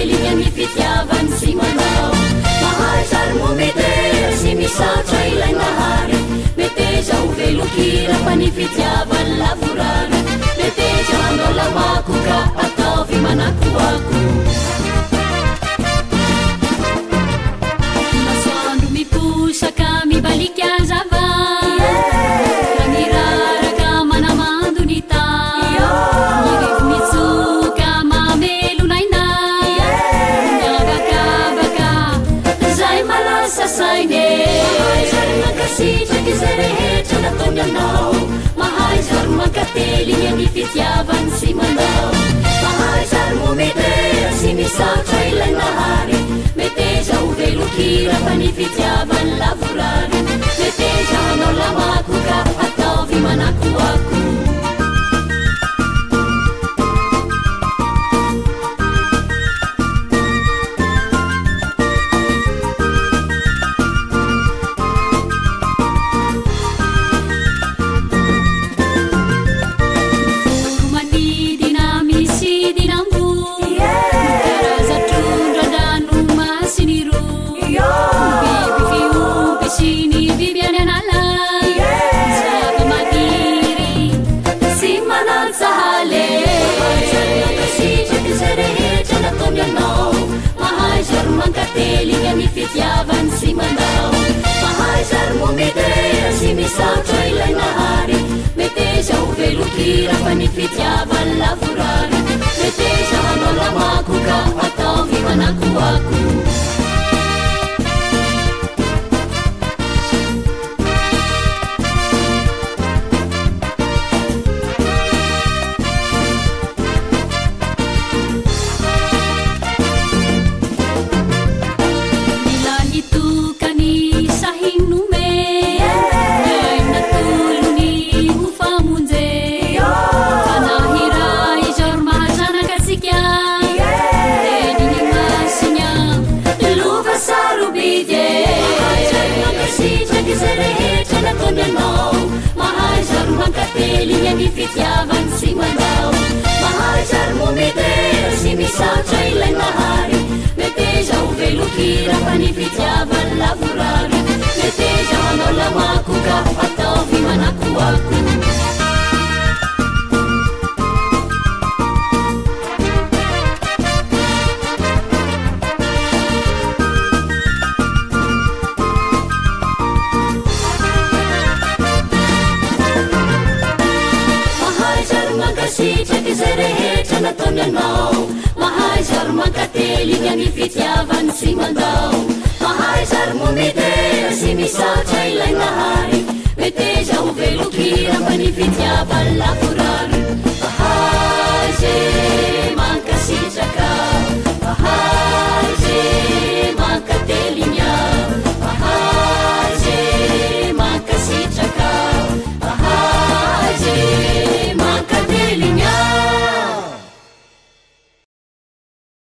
mankately ny fitiavany sy manao mahay zary momety sy misaotra ilainahary meteza ho velokira fa ny fitiavany lavorary meteza anao lamako ka ataovy manakoako masoandro miposaka mibalika zava ra miraraka manamando ny ta nyrivo mitsoka mamelonaina miabakabaka zay malasa saine mahay zary mankasitraky zay rehetra nataony anao mahay zary mankately ny fitiavany sy manao mahay zary momety sy misaotra ilainahary meteza ho velokira fa ny fitiavany lavorary meteza anao lamako ka ataovy manakoako mankately ny fitiavany sy manao mahay zary momety sy misaotra ilainahary meteza ho velokira fa ny fitiavany lavorary meteza anao lamako ka ataovy manakoako mahay zary mankately ny fitiavany sy manao mahay zary momety sy misaotra ilainahary meteza ho velokira fa ny fitiavany lavorary meteza anao lamako ka ataovy manakoako sitraky zay rehetra nataony anao mahay zary mankately ny fitiavany sy mandao mahay zary momety sy misaotra ilainahary meteza ho velokira fa ny fitiavany lavorary